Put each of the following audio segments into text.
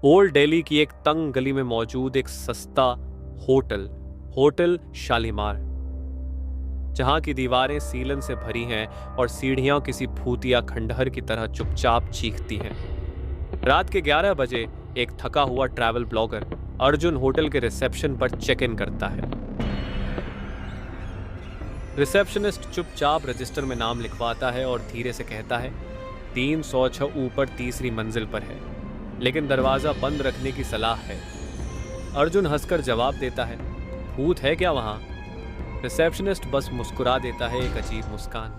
Old Delhi की एक तंग गली में मौजूद एक सस्ता होटल होटल शालीमार, जहां की दीवारें सीलन से भरी हैं और सीढ़ियां किसी भूतिया खंडहर की तरह चुपचाप चीखती हैं। रात के 11 बजे एक थका हुआ ट्रैवल ब्लॉगर अर्जुन होटल के रिसेप्शन पर चेक इन करता है। रिसेप्शनिस्ट चुपचाप रजिस्टर में नाम लिखवाता है और धीरे से कहता है 306 ऊपर तीसरी मंजिल पर है, लेकिन दरवाजा बंद रखने की सलाह है। अर्जुन हंसकर जवाब देता है, भूत है क्या वहां? रिसेप्शनिस्ट बस मुस्कुरा देता है एक अजीब मुस्कान।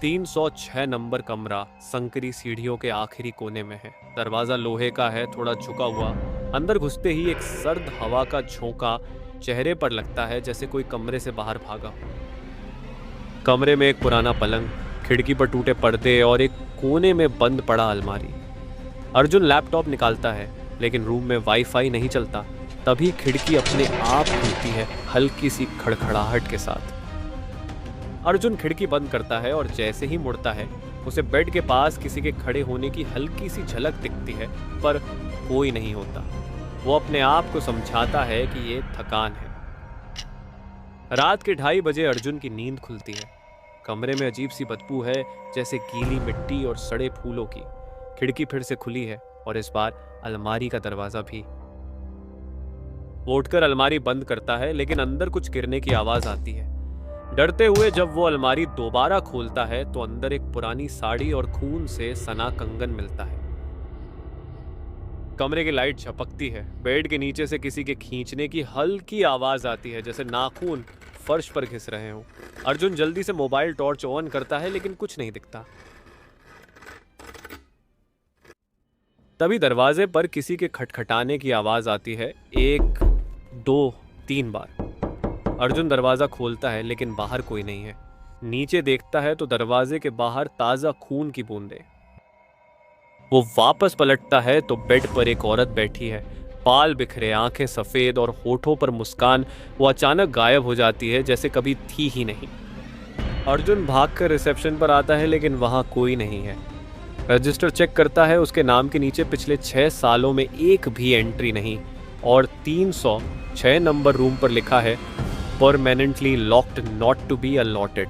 306 नंबर कमरा संकरी सीढ़ियों के आखिरी कोने में है। दरवाजा लोहे का है, थोड़ा झुका हुआ। अंदर घुसते ही एक सर्द हवा का झोंका चेहरे पर लगता है, जैसे कोई कमरे से बाहर भागा हो। कमरे में एक पुराना पलंग, खिड़की पर टूटे पर्दे और एक कोने में बंद पड़ा अलमारी। अर्जुन लैपटॉप निकालता है, लेकिन रूम में वाईफाई नहीं चलता। तभी खिड़की अपने आप खुलती है, हल्की सी खड़खड़ाहट के साथ। अर्जुन खिड़की बंद करता है और जैसे ही मुड़ता है, उसे बेड के पास किसी के खड़े होने की हल्की सी झलक दिखती है, पर कोई नहीं होता। वो अपने आप को समझाता है कि ये थकान है। रात के 2:30 बजे अर्जुन की नींद खुलती है। कमरे में अजीब सी बदबू है, जैसे गीली मिट्टी और सड़े फूलों की। खिड़की फिर से खुली है और इस बार अलमारी का दरवाजा भी। वो उठकर अलमारी बंद करता है, लेकिन अंदर कुछ गिरने की आवाज आती है। डरते हुए जब वो अलमारी दोबारा खोलता है तो अंदर एक पुरानी साड़ी और खून से सना कंगन मिलता है। कमरे की लाइट झपकती है। बेड के नीचे से किसी के खींचने की हल्की आवाज आती है, जैसे नाखून फर्श पर घिस रहे हों। अर्जुन जल्दी से मोबाइल टॉर्च ऑन करता है, लेकिन कुछ नहीं दिखता। तभी दरवाजे पर किसी के खटखटाने की आवाज आती है, 1 2 3 बार। अर्जुन दरवाजा खोलता है, लेकिन बाहर कोई नहीं है। नीचे देखता है तो दरवाजे के बाहर ताजा खून की बूंदें। वो वापस पलटता है तो बेड पर एक औरत बैठी है, बाल बिखरे, आंखें सफेद और होठों पर मुस्कान। वो अचानक गायब हो जाती है, जैसे कभी थी ही नहीं। अर्जुन भागकर रिसेप्शन पर आता है, लेकिन वहां कोई नहीं है। रजिस्टर चेक करता है, उसके नाम के नीचे पिछले 6 सालों में एक भी एंट्री नहीं, और 306 नंबर रूम पर लिखा है, permanently locked, not to be allotted.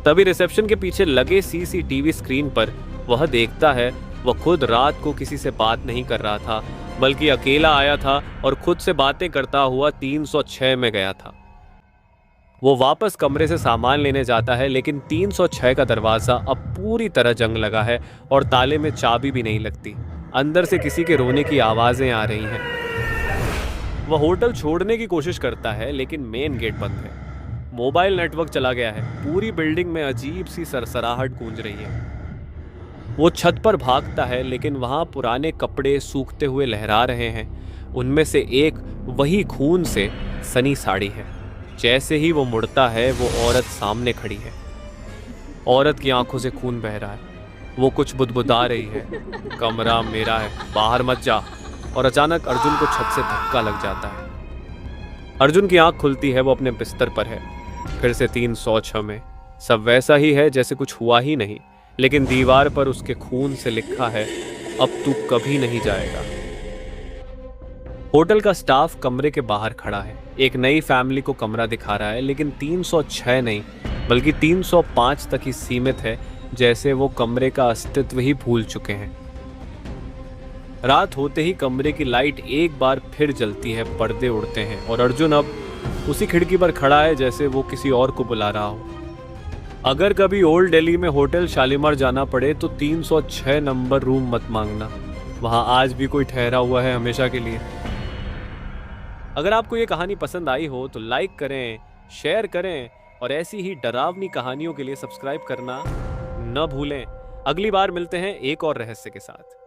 तभी रिसेप्शन के पीछे लगे सीसीटीवी स्क्रीन पर वह देखता है, वह खुद रात को किसी से बात नहीं कर रहा था, बल्कि अकेला आया था और खुद से बातें करता हुआ 306 में गया था। वो वापस कमरे से सामान लेने जाता है, लेकिन 306 का दरवाजा अब पूरी तरह जंग लगा है और ताले में चाबी भी नहीं लगती। अंदर से किसी के रोने की आवाजें आ रही हैं। वह होटल छोड़ने की कोशिश करता है, लेकिन मेन गेट बंद है। मोबाइल नेटवर्क चला गया है। पूरी बिल्डिंग में अजीब सी सरसराहट गूंज रही है। वो छत पर भागता है, लेकिन वहां पुराने कपड़े सूखते हुए लहरा रहे हैं। उनमें से एक वही खून से सनी साड़ी है। जैसे ही वो मुड़ता है, वो औरत सामने खड़ी है। औरत की आंखों से खून बह रहा है। वो कुछ बुदबुदा रही है, कमरा मेरा है, बाहर मत जा। और अचानक अर्जुन को छत से धक्का लग जाता है। अर्जुन की आंख खुलती है, वो अपने बिस्तर पर है। फिर से 306 में सब वैसा ही है, जैसे कुछ हुआ ही नहीं, लेकिन दीवार पर उसके खून से लिखा है, अब तू कभी नहीं जाएगा। होटल का स्टाफ कमरे के बाहर खड़ा है। एक नई फैमिली को कमरा दिखा रहा है, लेकिन 306 नहीं, बल्कि 305 तक ही सीमित है, जैसे वो कमरे का अस्तित्व ही भूल चुके हैं। रात होते ही कमरे की लाइट एक बार फिर जलती है, पर्दे उड़ते हैं और अर्जुन अब उसी खिड़की पर खड़ा है, जैसे वो किसी और को बुला रहा हो। अगर कभी ओल्ड दिल्ली में होटल शालीमार जाना पड़े तो 306 नंबर रूम मत मांगना, वहां आज भी कोई ठहरा हुआ है हमेशा के लिए। अगर आपको ये कहानी पसंद आई हो तो लाइक करें, शेयर करें और ऐसी ही डरावनी कहानियों के लिए सब्सक्राइब करना न भूलें। अगली बार मिलते हैं एक और रहस्य के साथ।